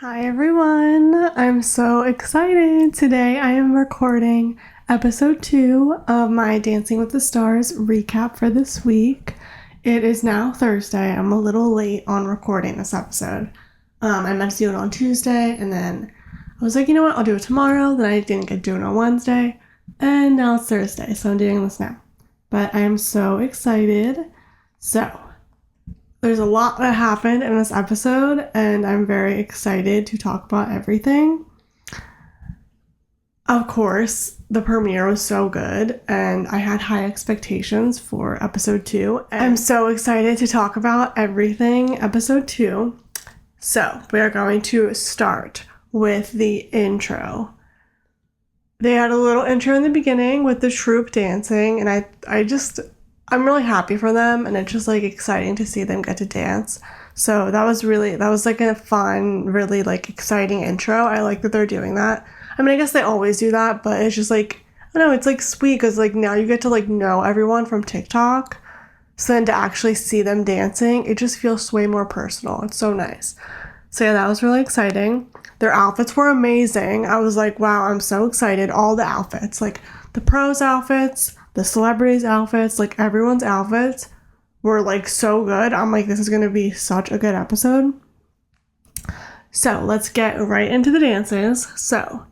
Hi everyone! I'm so excited! Today I am recording episode 2 of my Dancing with the Stars recap for this week. It is now Thursday. I'm a little late on recording this episode. I meant to do it on Tuesday and then I was like, you know what, I'll do it tomorrow. Then I didn't get to do it on Wednesday and now it's Thursday, so I'm doing this now. But I am so excited. So, there's a lot that happened in this episode, and I'm very excited to talk about everything. Of course, the premiere was so good, and I had high expectations for episode 2. I'm so excited to talk about everything episode 2. So, we are going to start with the intro. They had a little intro in the beginning with the troupe dancing, and I'm really happy for them, and it's just like exciting to see them get to dance. So that was like a fun, really like exciting intro. I like that they're doing that. I mean, I guess they always do that, but it's just like, I don't know, it's like sweet because like now you get to like know everyone from TikTok. So then to actually see them dancing, it just feels way more personal. It's so nice. So yeah, that was really exciting. Their outfits were amazing. I was like, wow, I'm so excited. All the outfits, like the pros outfits, the celebrities' outfits, like everyone's outfits were like so good. I'm like, this is going to be such a good episode. So let's get right into the dances. So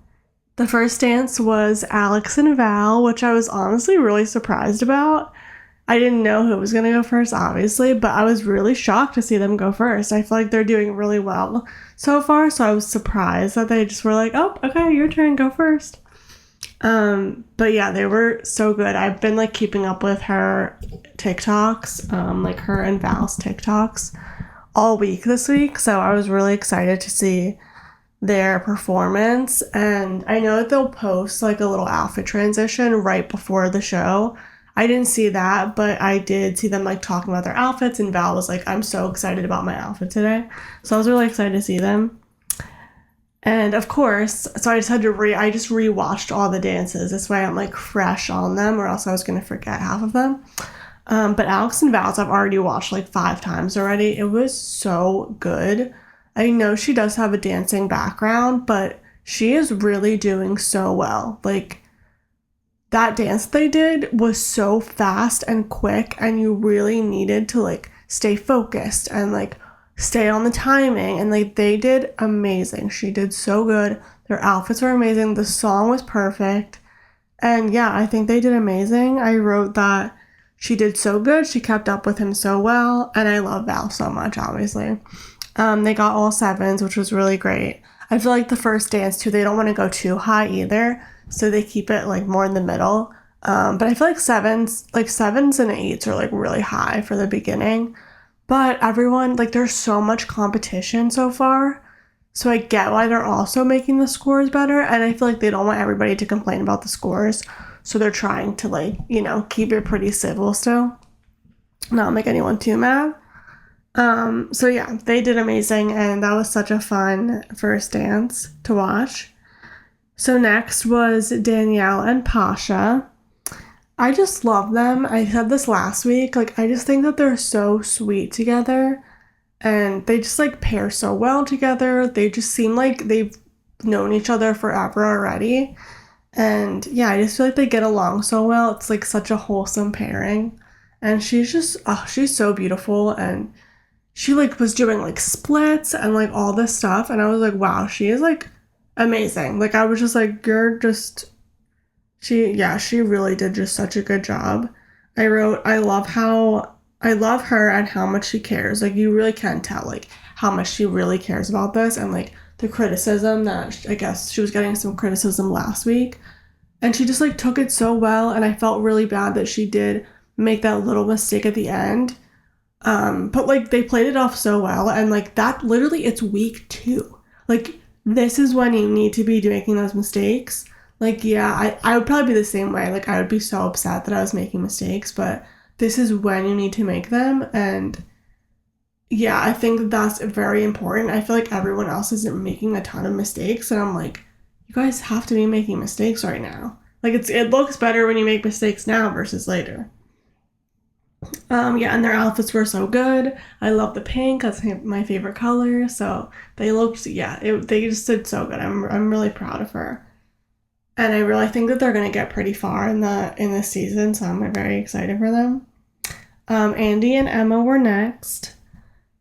the first dance was Alex and Val, which I was honestly really surprised about. I didn't know who was going to go first, obviously, but I was really shocked to see them go first. I feel like they're doing really well so far, so I was surprised that they just were like, oh, okay, your turn, go first. But yeah, they were so good. I've been like keeping up with her TikToks, like her and Val's TikToks all week this week. So I was really excited to see their performance. And I know that they'll post like a little outfit transition right before the show. I didn't see that, but I did see them like talking about their outfits. And Val was like, I'm so excited about my outfit today. So I was really excited to see them. And of course, so I just had to I just rewatched all the dances. This way I'm like fresh on them, or else I was going to forget half of them. But Alex and Val's I've already watched like 5 times already. It was so good. I know she does have a dancing background, but she is really doing so well. Like, that dance they did was so fast and quick, and you really needed to like stay focused and like stay on the timing, and like they did amazing. She did so good. Their outfits were amazing. The song was perfect. And yeah, I think they did amazing. I wrote that she did so good. She kept up with him so well. And I love Val so much, obviously. They got all 7s, which was really great. I feel like the first dance too, they don't want to go too high either. So they keep it like more in the middle. But I feel like 7s and 8s are like really high for the beginning. But everyone, like, there's so much competition so far. So I get why they're also making the scores better. And I feel like they don't want everybody to complain about the scores. So they're trying to, like, you know, keep it pretty civil still. Not make anyone too mad. So yeah, they did amazing. And that was such a fun first dance to watch. So next was Danielle and Pasha. I just love them. I said this last week. Like, I just think that they're so sweet together. And they just, like, pair so well together. They just seem like they've known each other forever already. And, yeah, I just feel like they get along so well. It's, like, such a wholesome pairing. And she's just, oh, she's so beautiful. And she, like, was doing, like, splits and, like, all this stuff. And I was like, wow, she is, like, amazing. Like, I was just like, you're just... She really did just such a good job. I wrote, I love her and how much she cares. Like, you really can tell, like, how much she really cares about this, and, like, the criticism that, I guess she was getting some criticism last week, and she just, like, took it so well, and I felt really bad that she did make that little mistake at the end. But, like, they played it off so well, and, like, that, literally, it's week 2. Like, this is when you need to be making those mistakes. Like, yeah, I would probably be the same way. Like, I would be so upset that I was making mistakes, but this is when you need to make them. And yeah, I think that's very important. I feel like everyone else isn't making a ton of mistakes, and I'm like, you guys have to be making mistakes right now. Like, it looks better when you make mistakes now versus later. Yeah, and their outfits were so good. I love the pink. That's my favorite color. So they looked, yeah, they just did so good. I'm really proud of her. And I really think that they're gonna get pretty far in the season, so I'm very excited for them. Andy and Emma were next.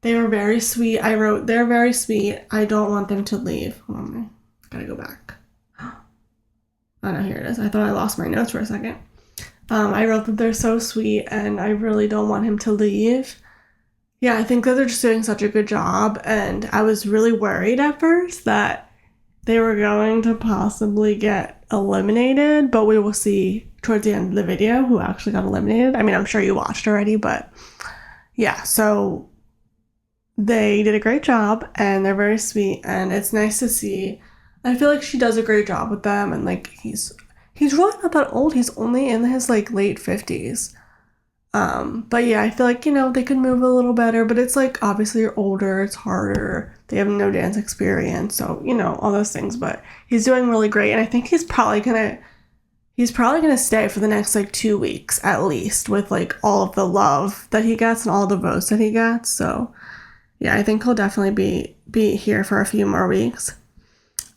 They were very sweet. I wrote, they're very sweet. I don't want them to leave. Hold on, I gotta go back. Oh no, here it is. I thought I lost my notes for a second. I wrote that they're so sweet and I really don't want him to leave. Yeah, I think that they're just doing such a good job, and I was really worried at first that they were going to possibly get eliminated, but we will see towards the end of the video who actually got eliminated. I mean, I'm sure you watched already, but yeah, so they did a great job and they're very sweet, and it's nice to see. I feel like she does a great job with them, and like he's really not that old. He's only in his like late 50s. But yeah, I feel like, they could move a little better, but it's like obviously you're older, it's harder. They have no dance experience, so all those things, but he's doing really great, and I think he's probably gonna stay for the next like 2 weeks at least, with like all of the love that he gets and all the votes that he gets. So yeah, I think he'll definitely be here for a few more weeks.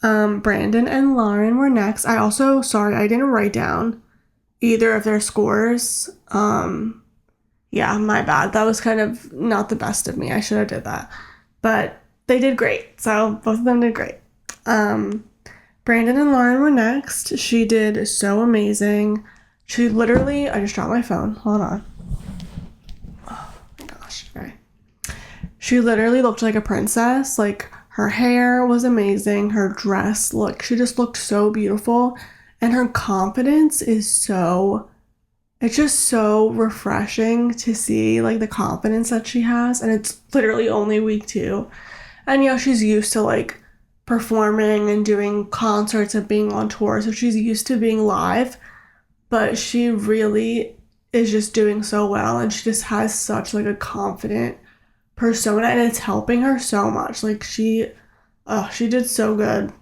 Brandon and Lauren were next. Sorry, I didn't write down either of their scores. Yeah, my bad. That was kind of not the best of me. I should have did that. But they did great. So both of them did great. Brandon and Lauren were next. She did so amazing. She literally, I just dropped my phone. Hold on. Oh my gosh. Okay. She literally looked like a princess. Like, her hair was amazing. Her dress, she just looked so beautiful. And her confidence it's just so refreshing to see, like, the confidence that she has. And it's literally only week 2. And she's used to, like, performing and doing concerts and being on tour. So she's used to being live. But she really is just doing so well. And she just has such, like, a confident persona. And it's helping her so much. Like, she did so good.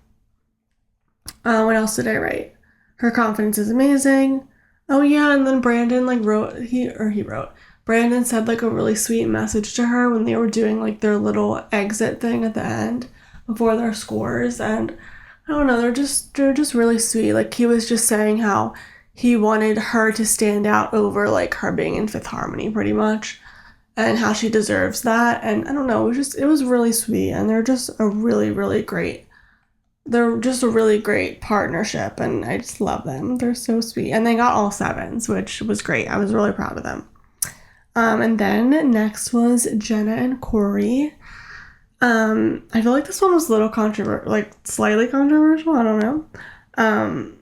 What else did I write? Her confidence is amazing. Oh yeah, and then Brandon Brandon said like a really sweet message to her when they were doing like their little exit thing at the end before their scores, and I don't know, they're just really sweet. Like, he was just saying how he wanted her to stand out over like her being in Fifth Harmony pretty much, and how she deserves that. And I don't know, it was really sweet, and they're just a really great partnership, and I just love them. They're so sweet, and they got all 7s, which was great. I was really proud of them. And then next was Jenna and Corey. I feel like this one was a little slightly controversial. I don't know.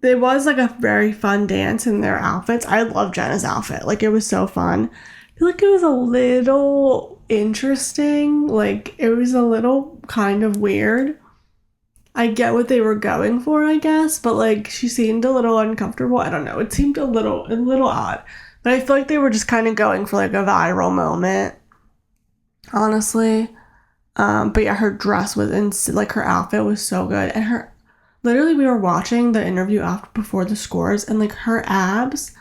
It was like a very fun dance in their outfits. I love Jenna's outfit. Like, it was so fun. I feel like it was a little interesting. Like, it was a little kind of weird. I get what they were going for, I guess, but like, she seemed a little uncomfortable. I don't know. It seemed a little odd. But I feel like they were just kind of going for like a viral moment, honestly. But yeah, her dress was her outfit was so good. And literally, we were watching the interview before the scores, and like her abs,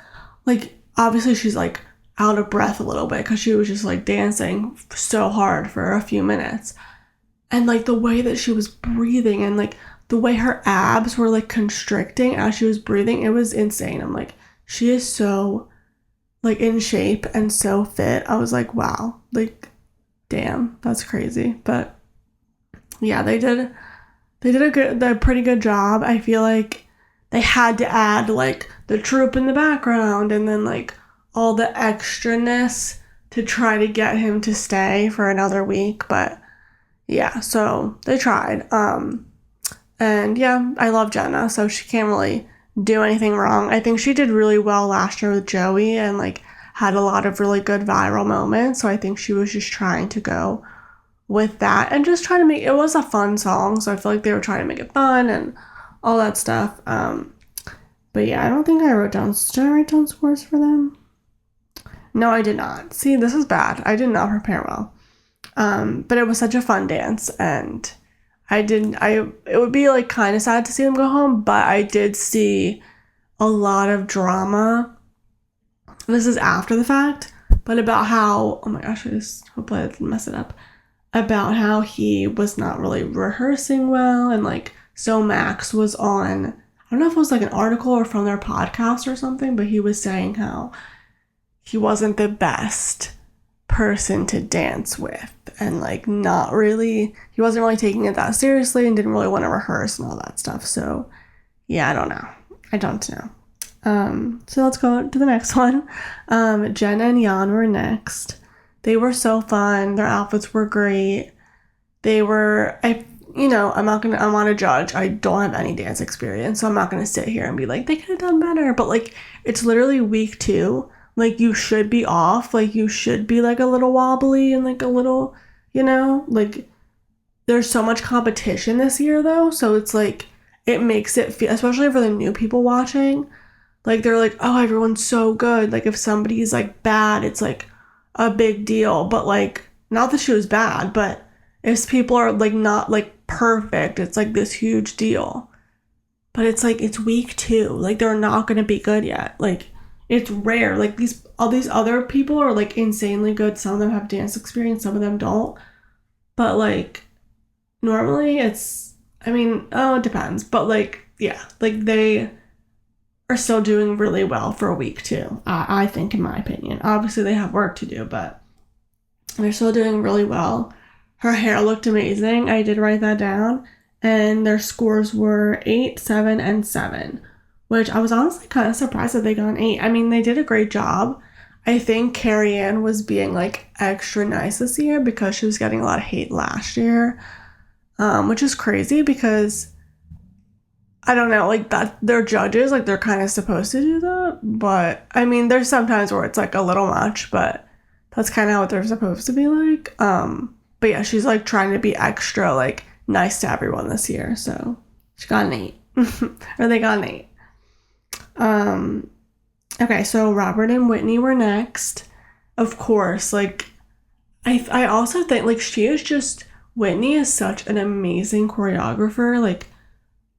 like, obviously she's like out of breath a little bit because she was just like dancing so hard for a few minutes. And like the way that she was breathing, and like the way her abs were like constricting as she was breathing, it was insane. I'm like, she is so like in shape and so fit. I was like, wow, like, damn, that's crazy. But yeah, they did a pretty good job. I feel like they had to add like the troop in the background and then like all the extraness to try to get him to stay for another week, but yeah, so they tried. And yeah, I love Jenna, so she can't really do anything wrong. I think she did really well last year with Joey and like had a lot of really good viral moments. So I think she was just trying to go with that and just trying to make it was a fun song. So I feel like they were trying to make it fun and all that stuff. But yeah, I don't think I wrote down. Did I write down scores for them? No, I did not. See, this is bad. I did not prepare well. But it was such a fun dance, and it would be like kind of sad to see them go home, but I did see a lot of drama this is after the fact, but about how, oh my gosh, I just hopefully I didn't mess it up, about how he was not really rehearsing well, and like, so Max was on, I don't know if it was like an article or from their podcast or something, but he was saying how he wasn't the best person to dance with, and like not really, he wasn't really taking it that seriously and didn't really want to rehearse and all that stuff. So yeah, I don't know. So let's go to the next one. Jenna and Jan were next. They were so fun. Their outfits were great. They were, I'm not to judge. I don't have any dance experience, so I'm not gonna sit here and be like, they could have done better. But like, it's literally week 2. Like, you should be off. Like, you should be like a little wobbly and like a little, like, there's so much competition this year though. So it's like, it makes it feel, especially for the new people watching, like, they're like, oh, everyone's so good. Like, if somebody's like bad, it's like a big deal. But like, not that she was bad, but if people are like not like perfect, it's like this huge deal. But it's like, it's week 2. Like, they're not going to be good yet. Like, it's rare. Like, all these other people are like insanely good. Some of them have dance experience, some of them don't. But like, normally it depends. But like, yeah, like they are still doing really well for a week 2. I think, in my opinion. Obviously, they have work to do, but they're still doing really well. Her hair looked amazing. I did write that down. And their scores were 8, 7, and 7. Which I was honestly kind of surprised that they got an 8. I mean, they did a great job. I think Carrie Ann was being like extra nice this year because she was getting a lot of hate last year, which is crazy because I don't know, like, that they're judges, like they're kind of supposed to do that. But I mean, there's sometimes where it's like a little much, but that's kind of what they're supposed to be like. But yeah, she's like trying to be extra like nice to everyone this year, so she got an 8. Or they got an 8. Okay, so Robert and Whitney were next. Of course, like, I also think, like, Whitney is such an amazing choreographer. Like,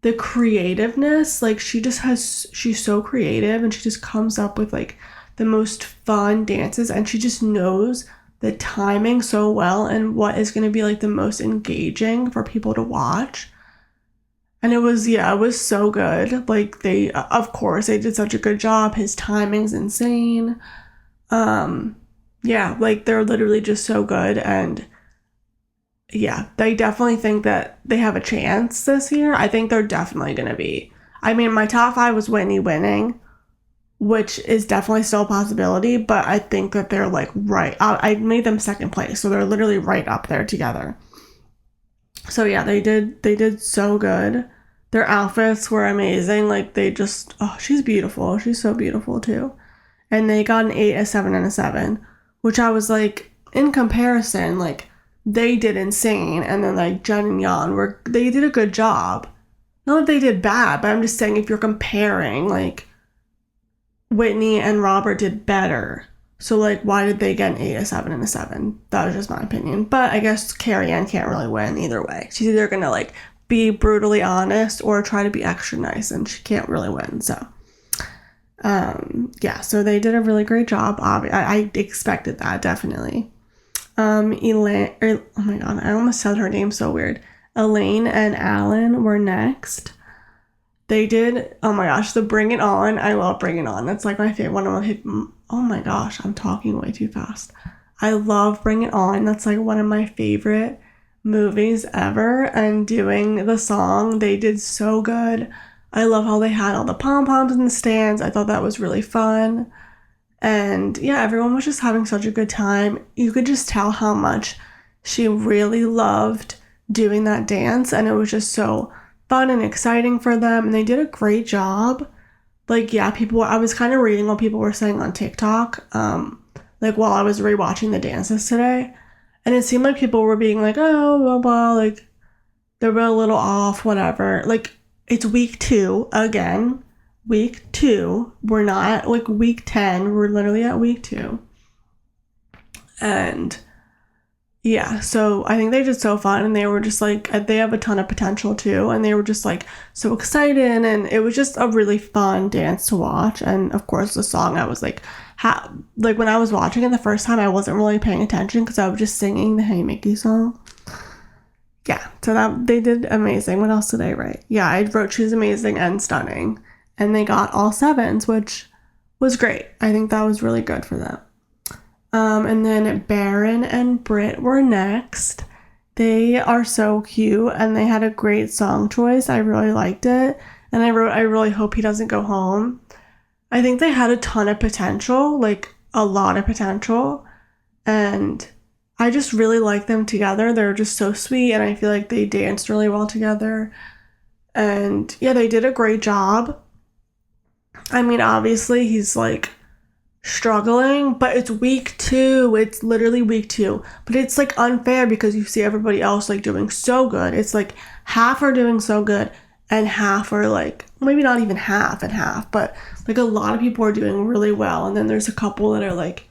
the creativeness, like, she's so creative, and she just comes up with, like, the most fun dances, and she just knows the timing so well and what is going to be, like, the most engaging for people to watch. And it was so good. Like, of course, they did such a good job. His timing's insane. Yeah, like, they're literally just so good. And yeah, they definitely think that they have a chance this year. I think they're definitely going to be. I mean, my top 5 was Whitney winning, which is definitely still a possibility. But I think that they're like right. I made them second place. So they're literally right up there together. So yeah, they did so good. Their outfits were amazing. Like, she's beautiful. She's so beautiful too. And they got an 8, a 7, and a 7, which I was like, in comparison, like, they did insane. And then like Jen and Jan they did a good job. Not that they did bad, but I'm just saying, if you're comparing, like, Whitney and Robert did better. So like, why did they get an 8, a 7, and a 7? That was just my opinion. But I guess Carrie Ann can't really win either way. She's either gonna like be brutally honest or try to be extra nice, and she can't really win. So yeah, so they did a really great job. I expected that, definitely. Elaine, oh my god, I almost said her name so weird. Elaine and Alan were next. They did, oh my gosh, the Bring It On. I love Bring It On. That's like my favorite one of my, oh my gosh, I'm talking way too fast. I love Bring It On. That's like one of my favorite movies ever. And doing the song, they did so good. I love how they had all the pom-poms in the stands. I thought that was really fun. And yeah, everyone was just having such a good time. You could just tell how much she really loved doing that dance. And it was just so fun and exciting for them. And they did a great job. Like, yeah, I was kind of reading what people were saying on TikTok, like, while I was rewatching the dances today. And it seemed like people were being like, oh, blah, blah, like, they were a little off, whatever. Like, it's week 2 again. Week 2. We're not at, like, week 10. We're literally at week 2. And yeah, so I think they did so fun, and they were just like, they have a ton of potential too, and they were just like so excited, and it was just a really fun dance to watch. And of course, the song, I was like like when I was watching it the first time, I wasn't really paying attention because I was just singing the Hey Mickey song. Yeah, so that they did amazing. What else did I write? Yeah, I wrote She's Amazing and Stunning. And they got all 7s, which was great. I think that was really good for them. And then Baron and Britt were next. They are so cute, and they had a great song choice. I really liked it. And I wrote, I really hope he doesn't go home. I think they had a ton of potential, like a lot of potential. And I just really like them together. They're just so sweet, and I feel like they danced really well together. And yeah, they did a great job. I mean, obviously, he's like struggling, but it's week 2. It's literally week 2. But it's like unfair because you see everybody else like doing so good. It's like half are doing so good and half are like, maybe not even half and half, but like a lot of people are doing really well. And then there's a couple that are like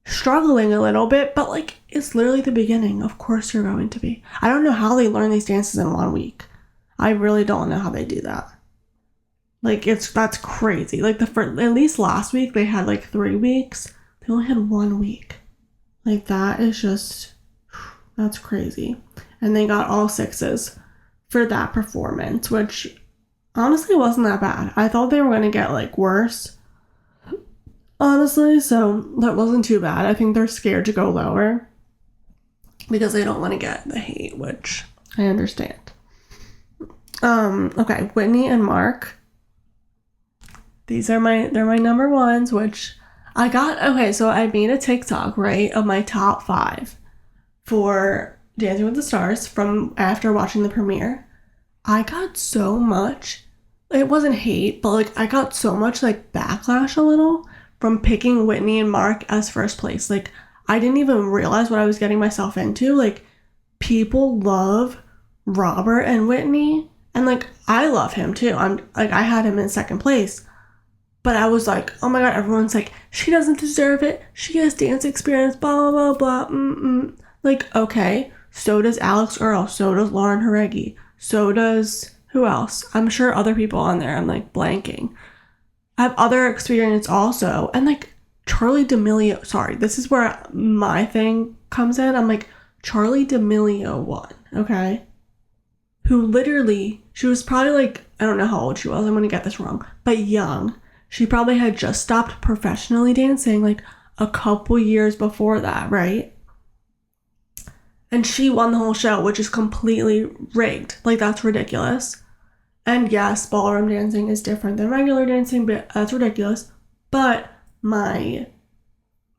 struggling a little bit, but like it's literally the beginning. Of course you're going to be. I don't know how they learn these dances in 1 week. I really don't know how they do that. Like, that's crazy. Like, at least last week, they had, like, 3 weeks. They only had 1 week. Like, that is just, that's crazy. And they got all 6s for that performance, which honestly wasn't that bad. I thought they were going to get, like, worse, honestly. So, that wasn't too bad. I think they're scared to go lower because they don't want to get the hate, which I understand. Okay, Whitney and Mark. They're my number 1s, which I got. Okay, so I made a TikTok, right, of my top 5 for Dancing with the Stars from after watching the premiere. I got so much, it wasn't hate, but like I got so much like backlash a little from picking Whitney and Mark as first place. Like I didn't even realize what I was getting myself into. Like people love Robert and Whitney, and like I love him too. I had him in second place. But I was like, oh my god, everyone's like, she doesn't deserve it. She has dance experience, blah, blah, blah, blah. Like, okay, so does Alex Earl. So does Lauren Jareggi. So does, who else? I'm sure other people on there. I'm like blanking. I have other experience also. And like, Charlie D'Amelio, sorry, this is where my thing comes in. I'm like, Charlie D'Amelio won, okay? Who literally, she was probably like, I don't know how old she was. I'm going to get this wrong. But young. She probably had just stopped professionally dancing like a couple years before that, right? And she won the whole show, which is completely rigged. Like, that's ridiculous. And yes, ballroom dancing is different than regular dancing, but that's ridiculous. But my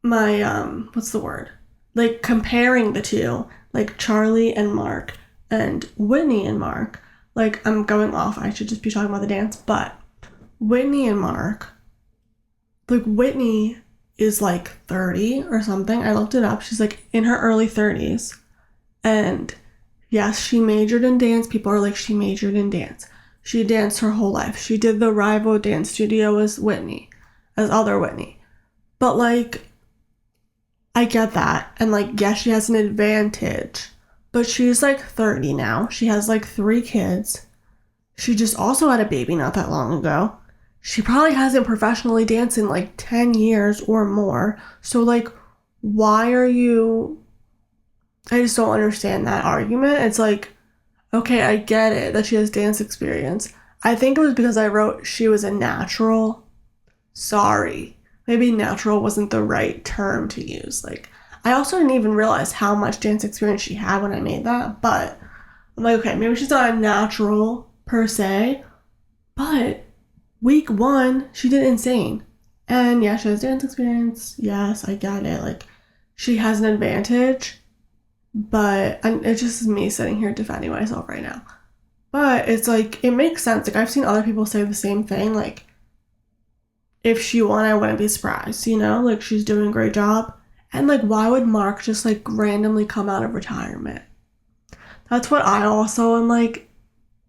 what's the word? Like, comparing the two, like Charlie and Mark and Whitney and Mark, like, I'm going off. I should just be talking about the dance, but Whitney and Mark, like Whitney is like 30 or something. I looked it up. She's like in her early 30s. And yes, she majored in dance. People are like, she majored in dance. She danced her whole life. She did the rival dance studio as Whitney, as other Whitney. But like, I get that. And like, yes, she has an advantage. But she's like 30 now. She has like 3 kids. She just also had a baby not that long ago. She probably hasn't professionally danced in like 10 years or more. So like, why are you... I just don't understand that argument. It's like, okay, I get it that she has dance experience. I think it was because I wrote she was a natural. Sorry. Maybe natural wasn't the right term to use. Like, I also didn't even realize how much dance experience she had when I made that. But I'm like, okay, maybe she's not a natural per se, but week 1 she did insane. And yeah, she has dance experience. Yes, I get it. Like, she has an advantage, but it's just me sitting here defending myself right now. But it's like, it makes sense. Like, I've seen other people say the same thing. Like, if she won, I wouldn't be surprised, you know? Like, she's doing a great job. And like, why would Mark just like randomly come out of retirement? That's what I also am like,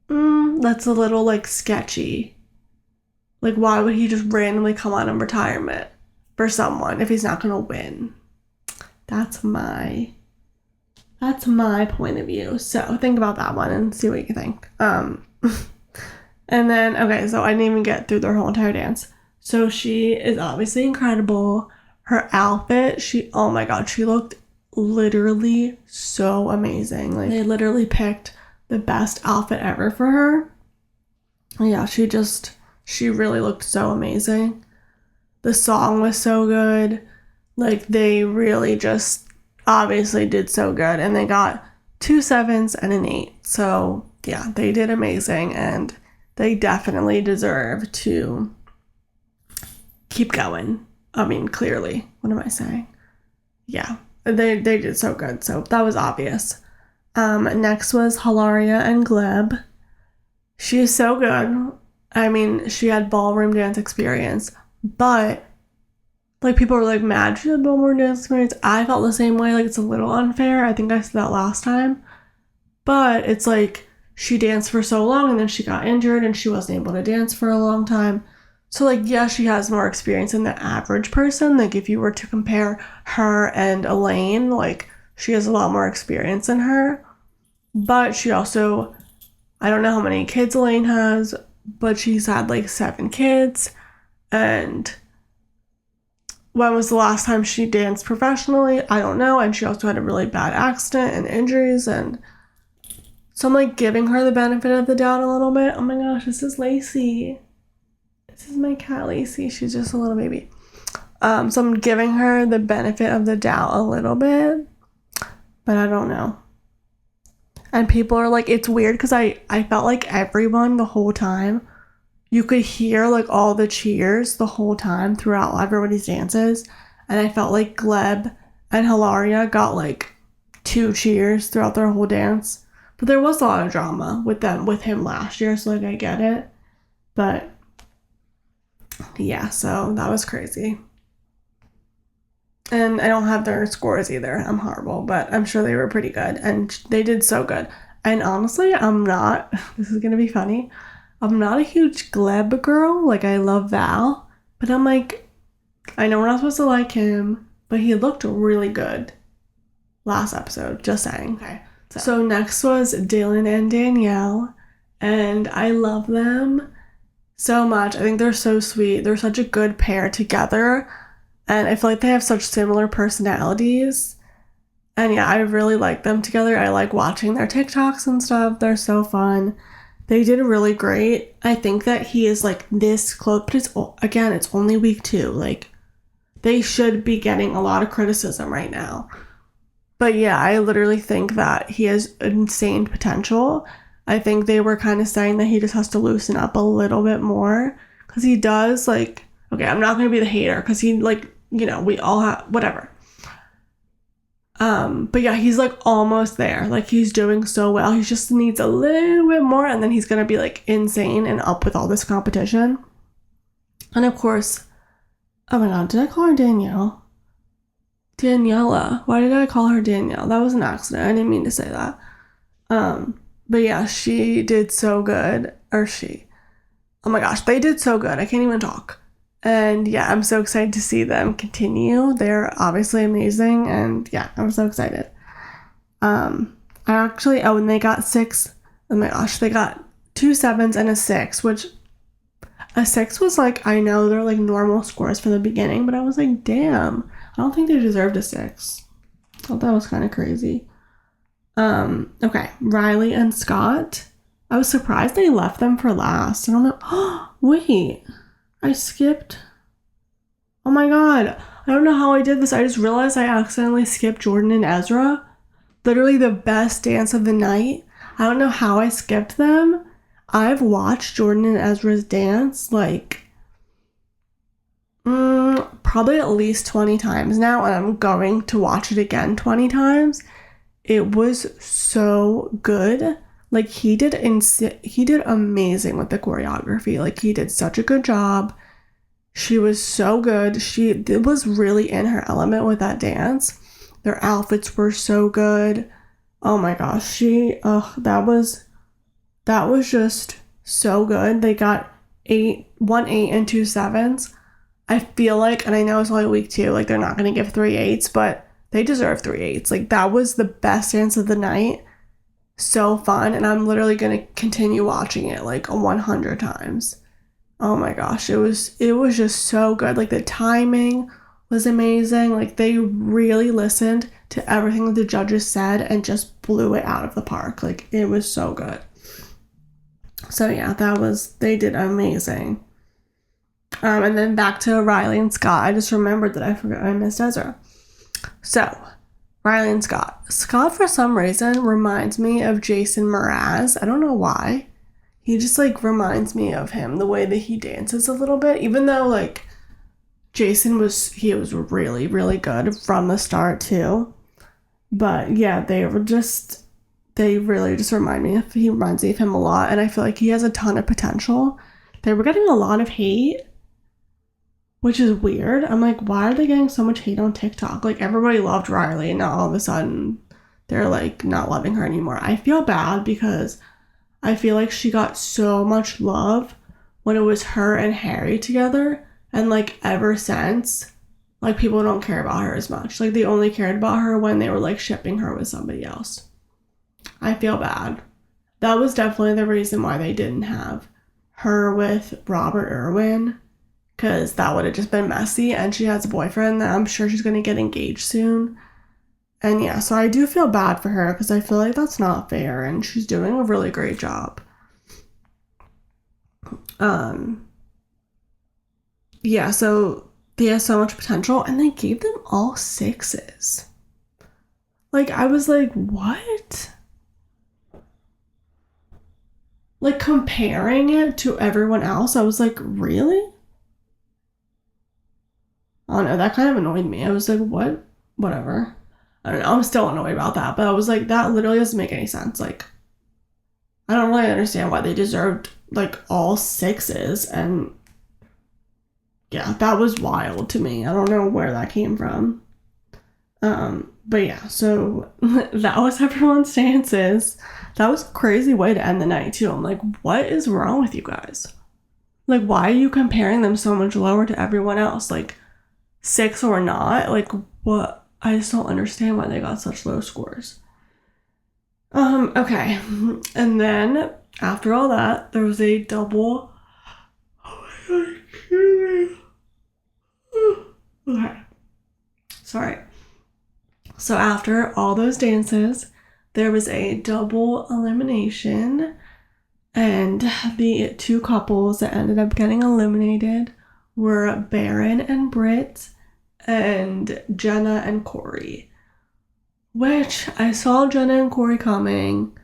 that's a little like sketchy. Like, why would he just randomly come out of retirement for someone if he's not gonna win? That's my point of view. So think about that one and see what you think. And then, okay, so I didn't even get through their whole entire dance. So she is obviously incredible. her outfit, oh my god, she looked literally so amazing. Like, they literally picked the best outfit ever for her. Yeah, she really looked so amazing. The song was so good. Like, they really just obviously did so good, and they got 2 7s and an 8. So yeah, they did amazing, and they definitely deserve to keep going. I mean, clearly. What am I saying? Yeah, they did so good. So that was obvious. Next was Hilaria and Gleb. She is so good. I mean, she had ballroom dance experience, but like, people were like mad she had ballroom dance experience. I felt the same way. Like, it's a little unfair. I think I said that last time. But it's like, she danced for so long and then she got injured and she wasn't able to dance for a long time. So, like, yeah, she has more experience than the average person. Like, if you were to compare her and Elaine, like, she has a lot more experience than her. But she also, I don't know how many kids Elaine has, but she's had like 7 kids. And when was the last time she danced professionally? I don't know. And she also had a really bad accident and injuries. And so I'm like giving her the benefit of the doubt a little bit. Oh my gosh, this is Lacey. This is my cat, Lacey. She's just a little baby. So I'm giving her the benefit of the doubt a little bit. But I don't know. And people are like, it's weird because I felt like everyone the whole time, you could hear like all the cheers the whole time throughout everybody's dances. And I felt like Gleb and Hilaria got like 2 cheers throughout their whole dance. But there was a lot of drama with him last year, so like I get it. But yeah, so that was crazy. And I don't have their scores either. I'm horrible, but I'm sure they were pretty good. And they did so good. And honestly, this is going to be funny, I'm not a huge Gleb girl. Like, I love Val. But I'm like, I know we're not supposed to like him, but he looked really good last episode. Just saying. Okay. So next was Dylan and Danielle. And I love them so much. I think they're so sweet. They're such a good pair together. And I feel like they have such similar personalities. And yeah, I really like them together. I like watching their TikToks and stuff. They're so fun. They did really great. I think that he is like this close, but it's only week 2. Like, they should be getting a lot of criticism right now. But yeah, I literally think that he has insane potential. I think they were kind of saying that he just has to loosen up a little bit more. Because he does, like, okay, I'm not going to be the hater. Because he, like, you know, we all have, whatever. But yeah, he's like almost there. Like, he's doing so well. He just needs a little bit more, and then he's gonna be like insane and up with all this competition. And of course, oh my god, did I call her Danielle? Daniela. Why did I call her Danielle? That was an accident. I didn't mean to say that. But yeah, she did so good. Oh my gosh, they did so good. I can't even talk. And yeah, I'm so excited to see them continue. They're obviously amazing, and yeah, I'm so excited. And they got 6. Oh my gosh, they got 2 7s and a 6, which a 6 was like, I know they're like normal scores for the beginning, but I was like, damn, I don't think they deserved a 6. I thought that was kind of crazy. Okay, Riley and Scott. I was surprised they left them for last. I don't know. Oh, wait. I skipped. Oh my god. I don't know how I did this. I just realized I accidentally skipped Jordan and Ezra. Literally the best dance of the night. I don't know how I skipped them. I've watched Jordan and Ezra's dance like probably at least 20 times now, and I'm going to watch it again 20 times. It was so good. Like, he did amazing with the choreography. Like, he did such a good job. She was so good. She was really in her element with that dance. Their outfits were so good. Oh my gosh, that was just so good. They got 1 8 and 2 7s. I feel like, and I know it's only week 2, like, they're not gonna give 3 8s, but they deserve 3 8s. Like, that was the best dance of the night. So fun, and I'm literally gonna continue watching it like 100 times. Oh my gosh, it was just so good. Like, the timing was amazing. Like, they really listened to everything that the judges said and just blew it out of the park. Like, it was so good. So yeah, they did amazing. And then back to Riley and Scott. I just remembered that I missed Ezra. So, Riley and Scott. Scott, for some reason, reminds me of Jason Mraz. I don't know why. He just, like, reminds me of him, the way that he dances a little bit. Even though, like, Jason was really, really good from the start, too. But, yeah, they really just he reminds me of him a lot. And I feel like he has a ton of potential. They were getting a lot of hate, which is weird. I'm like, why are they getting so much hate on TikTok? Like, everybody loved Riley, and now all of a sudden they're, like, not loving her anymore. I feel bad because I feel like she got so much love when it was her and Harry together, and, like, ever since, like, people don't care about her as much. Like, they only cared about her when they were, like, shipping her with somebody else. I feel bad. That was definitely the reason why they didn't have her with Robert Irwin, because that would have just been messy, and she has a boyfriend that I'm sure she's going to get engaged soon. And yeah, so I do feel bad for her because I feel like that's not fair, and she's doing a really great job. Yeah, so they have so much potential, and they gave them all 6s. Like, I was like, what? Like, comparing it to everyone else, I was like, really? I don't know, that kind of annoyed me. I was like, what? Whatever. I don't know, I'm still annoyed about that, but I was like, that literally doesn't make any sense. Like, I don't really understand why they deserved, like, all 6s, and yeah, that was wild to me. I don't know where that came from. But yeah, so that was everyone's dances. That was a crazy way to end the night, too. I'm like, what is wrong with you guys? Like, why are you comparing them so much lower to everyone else? Like, 6 or not? Like, what? I just don't understand why they got such low scores. Okay. And then, after all that, there was a double... Oh my god. Okay. Sorry. So after all those dances, there was a double elimination, and the 2 couples that ended up getting eliminated were Baron and Britt and Jenna and Corey, which I saw Jenna and Corey coming,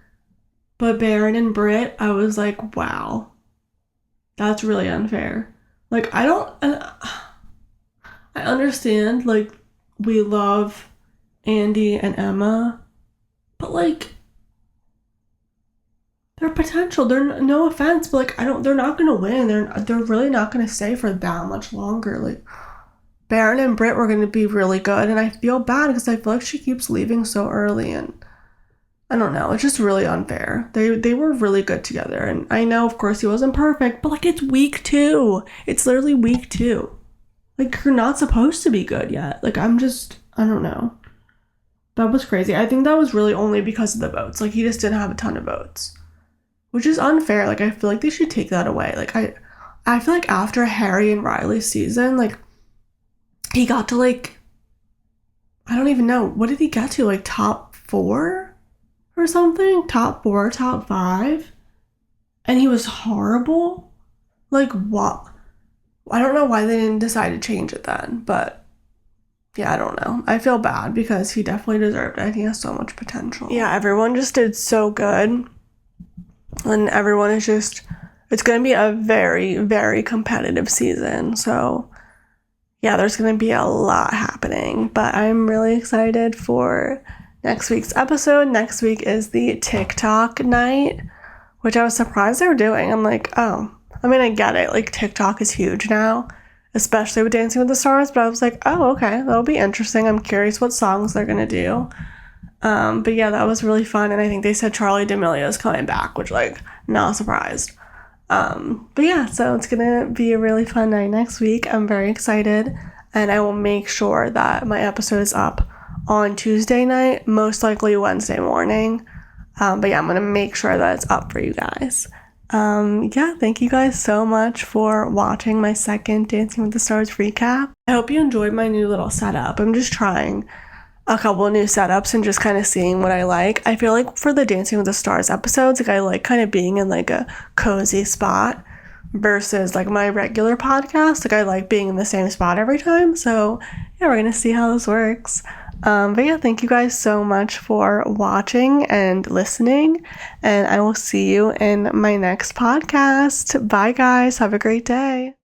but Baron and Britt, I was like, wow, that's really unfair. Like, I understand, like, we love Andy and Emma, but, like, their potential, they're, no offense, but, like, they're not gonna win. They're really not gonna stay for that much longer. Like, Baron and Britt were gonna be really good, and I feel bad because I feel like she keeps leaving so early, and I don't know, it's just really unfair. They were really good together, and I know, of course, he wasn't perfect, but, like, it's week 2. It's literally week 2. Like, you're not supposed to be good yet. Like, I don't know. That was crazy. I think that was really only because of the votes. Like, he just didn't have a ton of votes, which is unfair. Like, I feel like they should take that away. Like, I feel like after Harry and Riley's season, like, he got to, like, I don't even know. What did he get to? Like, top 4 or something? Top 4, top 5? And he was horrible? Like, what? I don't know why they didn't decide to change it then, but yeah, I don't know. I feel bad because he definitely deserved it. He has so much potential. Yeah, everyone just did so good. And everyone is just... It's going to be a very, very competitive season. So, yeah, there's going to be a lot happening. But I'm really excited for next week's episode. Next week is the TIk Tok night, which I was surprised they were doing. I'm like, oh. I mean, I get it. Like, TikTok is huge now, especially with Dancing with the Stars, but I was like, oh, okay, that'll be interesting. I'm curious what songs they're gonna do. But yeah, that was really fun, and I think they said Charli D'Amelio is coming back, which, like, not surprised. But yeah, so it's gonna be a really fun night next week. I'm very excited, and I will make sure that my episode is up on Tuesday night, most likely Wednesday morning. But yeah, I'm gonna make sure that it's up for you guys. Yeah, thank you guys so much for watching my second Dancing with the Stars recap. I hope you enjoyed my new little setup. I'm just trying a couple of new setups and just kind of seeing what I like. I feel like for the Dancing with the Stars episodes, like I like kind of being in like a cozy spot versus like my regular podcast. Like I like being in the same spot every time. So yeah, we're gonna see how this works. But yeah, thank you guys so much for watching and listening, and I will see you in my next podcast. Bye guys, have a great day.